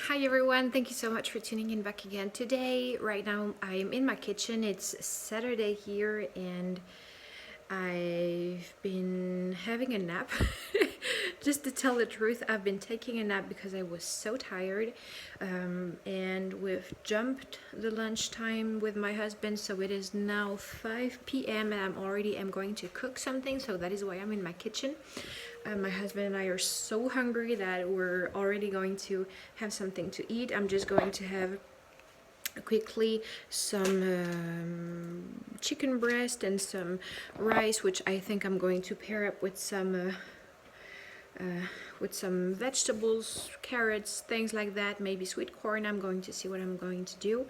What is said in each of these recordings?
Hi everyone, thank you so much for tuning in back again. Today, right now, I'm in my kitchen. It's Saturday here and I've been having a nap. Just to tell the truth, I've been taking a nap because I was so tired. And we've jumped the lunchtime with my husband, so it is now 5 p.m. and I'm going to cook something, so that is why I'm in my kitchen. My husband and I are so hungry that we're already going to have something to eat. I'm just going to have quickly some chicken breast and some rice, which I think I'm going to pair up with some vegetables, carrots, things like that, maybe sweet corn. I'm going to see what I'm going to do.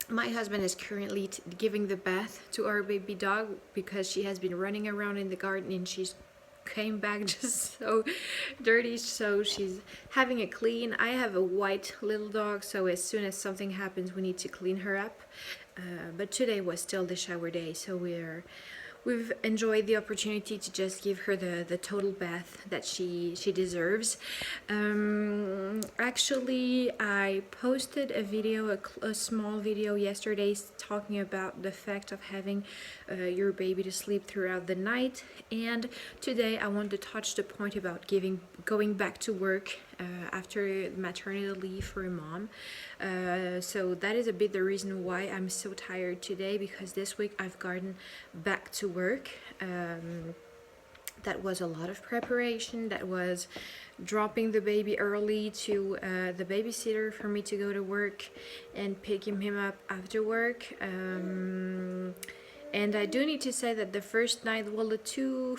My husband is currently giving the bath to our baby dog because she has been running around in the garden and she's came back just so dirty, so she's having a clean. I have a white little dog, so as soon as something happens we need to clean her up, but today was still the shower day, so we've enjoyed the opportunity to just give her the total bath that she deserves. Actually, I posted a video, a small video yesterday talking about the fact of having your baby to sleep throughout the night, and today I want to touch the point about going back to work after maternity leave for a mom. So that is a bit the reason why I'm so tired today, because this week I've gotten back to work. That was a lot of preparation. That was dropping the baby early to the babysitter for me to go to work and picking him up after work. And I do need to say that the first night, well, the two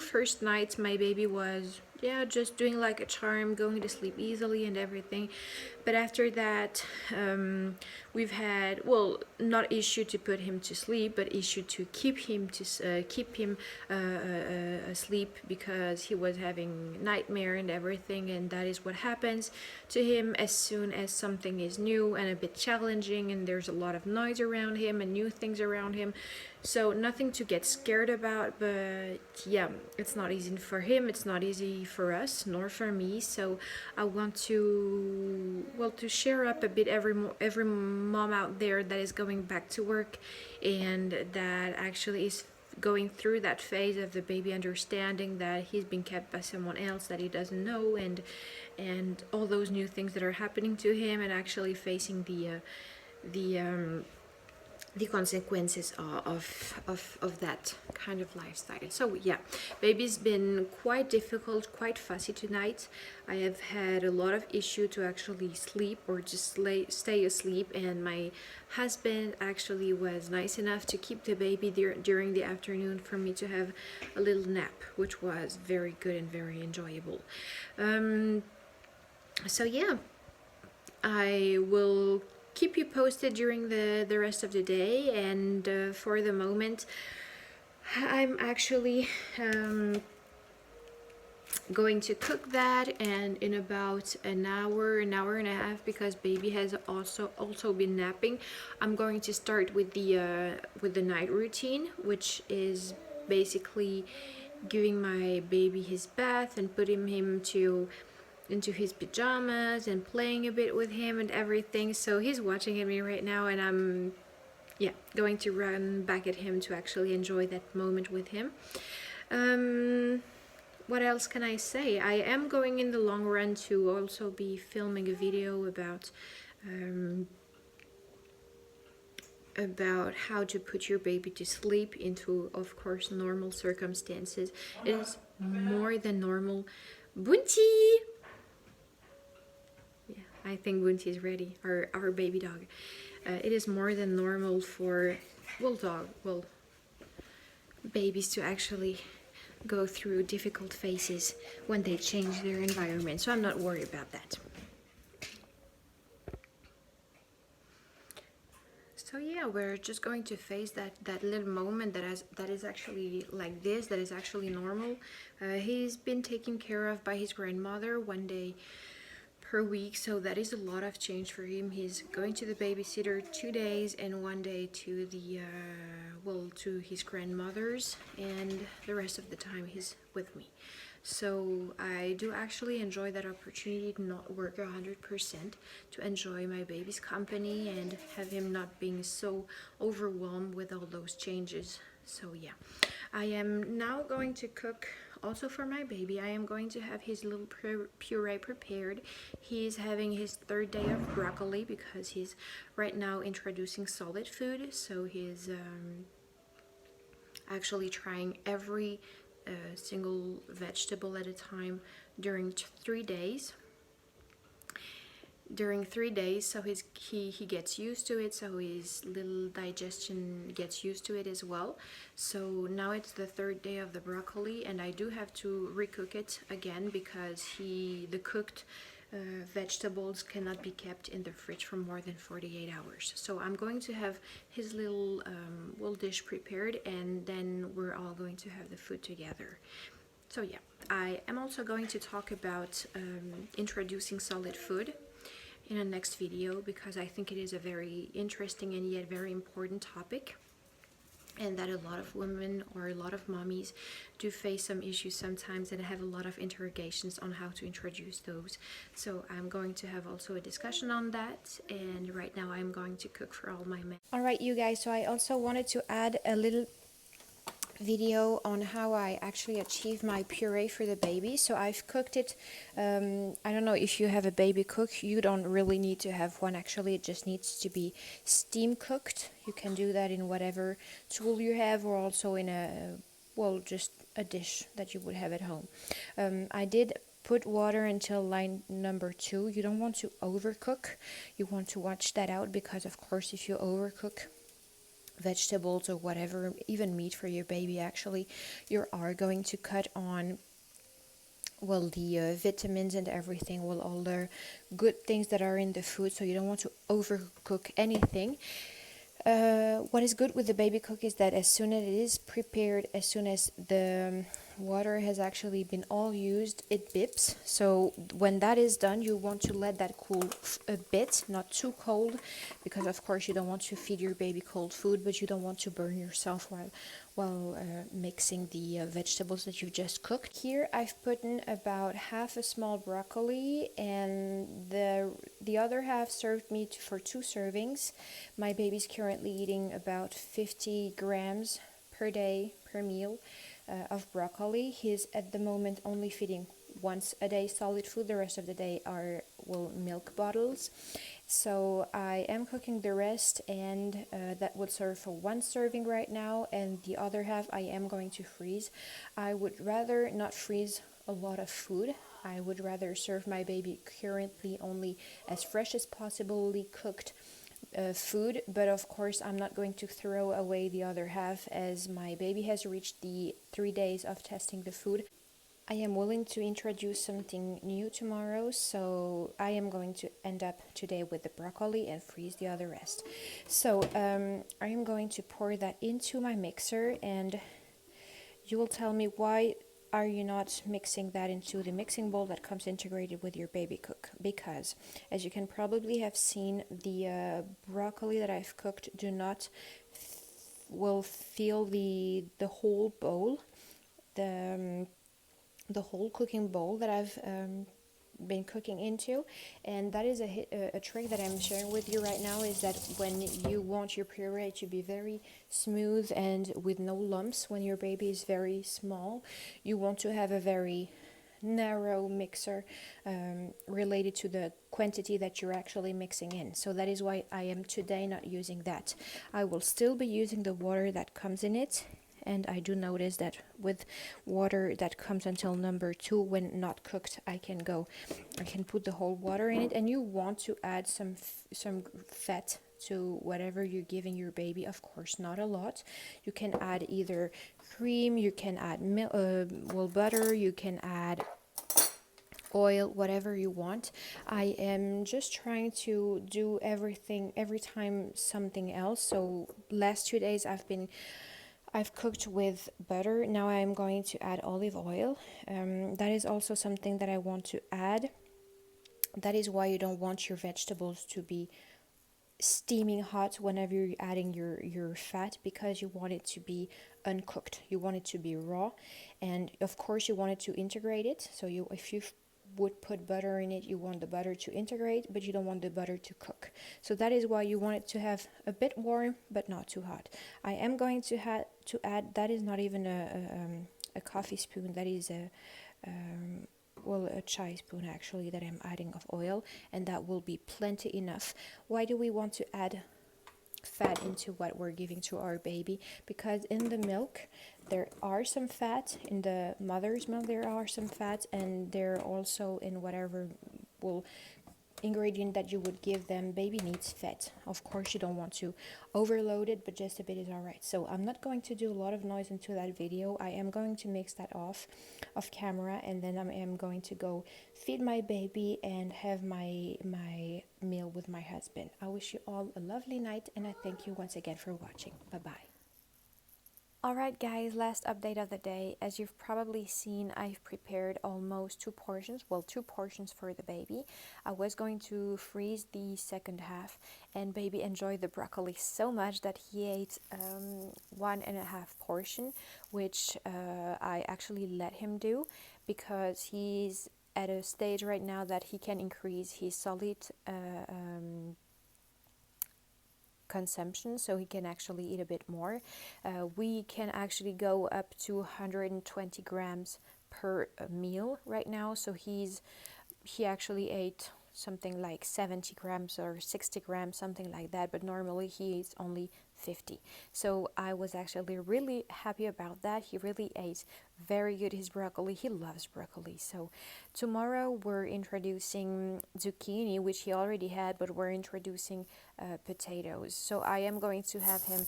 first nights, my baby was, yeah, just doing like a charm, going to sleep easily and everything. But after that, we've had, well, not issue to put him to sleep, but issue to keep him asleep, because he was having nightmare and everything, and that is what happens to him as soon as something is new and a bit challenging and there's a lot of noise around him and new things around him. So nothing to get scared about, but yeah, it's not easy for him, it's not easy for us nor for me. So I want to, well, to share up a bit every mom out there that is going back to work and that actually is going through that phase of the baby understanding that he's been kept by someone else that he doesn't know, and all those new things that are happening to him, and actually facing the consequences of that kind of lifestyle. So yeah, baby's been quite difficult, quite fussy tonight. I have had a lot of issue to actually sleep or just stay asleep, and my husband actually was nice enough to keep the baby during the afternoon for me to have a little nap, which was very good and very enjoyable. So yeah, I will keep you posted during the rest of the day, and for the moment I'm actually going to cook that, and in about an hour and a half, because baby has also been napping, I'm going to start with the night routine, which is basically giving my baby his bath and putting him into his pajamas and playing a bit with him and everything. So he's watching at me right now, and I'm going to run back at him to actually enjoy that moment with him. What else can I say? I am going in the long run to also be filming a video about how to put your baby to sleep into, of course, normal circumstances. It is more than normal. Bunty! Yeah, I think Bunty is ready, our baby dog. It is more than normal for, babies to actually go through difficult phases when they change their environment, so I'm not worried about that. So yeah, we're just going to face that little moment that is actually like this, that is actually normal. He's been taken care of by his grandmother one day per week, so that is a lot of change for him. He's going to the babysitter 2 days and 1 day to to his grandmother's, and the rest of the time he's with me. So I do actually enjoy that opportunity to not work 100%, to enjoy my baby's company and have him not being so overwhelmed with all those changes. So yeah, I am now going to cook also for my baby. I am going to have his little puree prepared. He's having his third day of broccoli because he's right now introducing solid food. So he's actually trying every single vegetable at a time during 3 days. During 3 days, so he gets used to it, so his little digestion gets used to it as well. So now it's the third day of the broccoli, and I do have to recook it again because the cooked vegetables cannot be kept in the fridge for more than 48 hours. So I'm going to have his little dish prepared, and then we're all going to have the food together. So yeah, I am also going to talk about introducing solid food in a next video because I think it is a very interesting and yet very important topic, and that a lot of women or a lot of mommies do face some issues sometimes and have a lot of interrogations on how to introduce those. So I'm going to have also a discussion on that, and right now I'm going to cook for all my men. Alright you guys, so I also wanted to add a little video on how I actually achieve my puree for the baby. So I've cooked it. I don't know if you have a baby cook, you don't really need to have one. Actually, it just needs to be steam cooked. You can do that in whatever tool you have, or also in just a dish that you would have at home. I did put water until line number 2. You don't want to overcook. You want to watch that out, because of course if you overcook vegetables or whatever, even meat for your baby, actually you are going to cut on the vitamins and everything, all the good things that are in the food. So you don't want to overcook anything. What is good with the baby cook is that as soon as it is prepared, as soon as the water has actually been all used, it bips. So when that is done, you want to let that cool a bit, not too cold, because of course you don't want to feed your baby cold food, but you don't want to burn yourself while mixing the vegetables that you've just cooked. Here I've put in about half a small broccoli, and the other half served me for 2 servings. My baby's currently eating about 50 grams per day per meal of broccoli. He's at the moment only feeding once a day solid food. The rest of the day are milk bottles. So I am cooking the rest, and that would serve for 1 serving right now, and the other half I am going to freeze. I would rather not freeze a lot of food. I would rather serve my baby currently only as fresh as possibly cooked food, but of course I'm not going to throw away the other half, as my baby has reached the 3 days of testing the food. I am willing to introduce something new tomorrow, so I am going to end up today with the broccoli and freeze the other rest. So I am going to pour that into my mixer, and you will tell me, why are you not mixing that into the mixing bowl that comes integrated with your baby cook? Because as you can probably have seen, the broccoli that I've cooked do not fill the whole bowl, the whole cooking bowl that I've been cooking into. And that is a trick that I'm sharing with you right now, is that when you want your puree to be very smooth and with no lumps when your baby is very small, you want to have a very narrow mixer related to the quantity that you're actually mixing in. So that is why I am today not using that. I will still be using the water that comes in it, and I do notice that with water that comes until number 2, when not cooked, I can put the whole water in it. And you want to add some fat to whatever you're giving your baby. Of course, not a lot. You can add either cream, you can add butter, you can add oil, whatever you want. I am just trying to do everything every time something else. So last 2 days I've cooked with butter. Now I'm going to add olive oil. That is also something that I want to add. That is why you don't want your vegetables to be steaming hot whenever you're adding your fat, because you want it to be uncooked. You want it to be raw, and of course you want it to integrate it. So if you would put butter in it, you want the butter to integrate, but you don't want the butter to cook. So that is why you want it to have a bit warm but not too hot. I am going to add, that is not even a coffee spoon, that is a chai spoon actually that I'm adding of oil, and that will be plenty enough. Why do we want to add fat into what we're giving to our baby? Because in the milk there are some fat, in the mother's milk there are some fat, and they're also in whatever will ingredient that you would give them. Baby needs fat. Of course you don't want to overload it, but just a bit is all right. So I'm not going to do a lot of noise into that video. I am going to mix that off camera, and then I am going to go feed my baby and have my meal with my husband. I wish you all a lovely night, and I thank you once again for watching. Bye bye. Alright guys, last update of the day. As you've probably seen, I've prepared almost 2 portions, well 2 portions for the baby. I was going to freeze the second half, and baby enjoyed the broccoli so much that he ate 1.5 portion, which I actually let him do because he's at a stage right now that he can increase his solid consumption, so he can actually eat a bit more. We can actually go up to 120 grams per meal right now, so he actually ate something like 70 grams or 60 grams, something like that, but normally he eats only 50. So I was actually really happy about that. He really ate very good his broccoli. He loves broccoli. So tomorrow we're introducing zucchini, which he already had, but we're introducing potatoes. So I am going to have him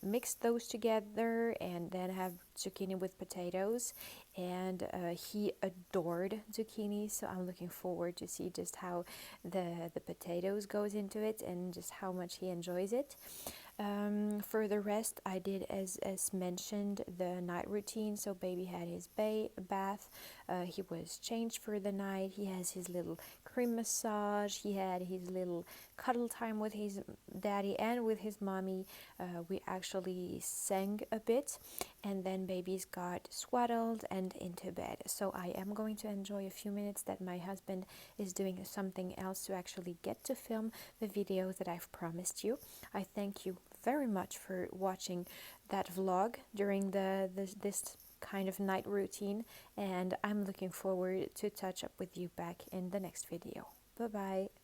mix those together and then have zucchini with potatoes, and he adored zucchini, so I'm looking forward to see just how the potatoes goes into it and just how much he enjoys it. For the rest, I did as mentioned the night routine. So baby had his bath, he was changed for the night, he has his little cream massage, he had his little cuddle time with his daddy and with his mommy. We actually sang a bit, and then babies got swaddled and into bed. So I am going to enjoy a few minutes that my husband is doing something else to actually get to film the videos that I've promised you. I thank you very much for watching that vlog during this kind of night routine, and I'm looking forward to touch up with you back in the next video. Bye bye.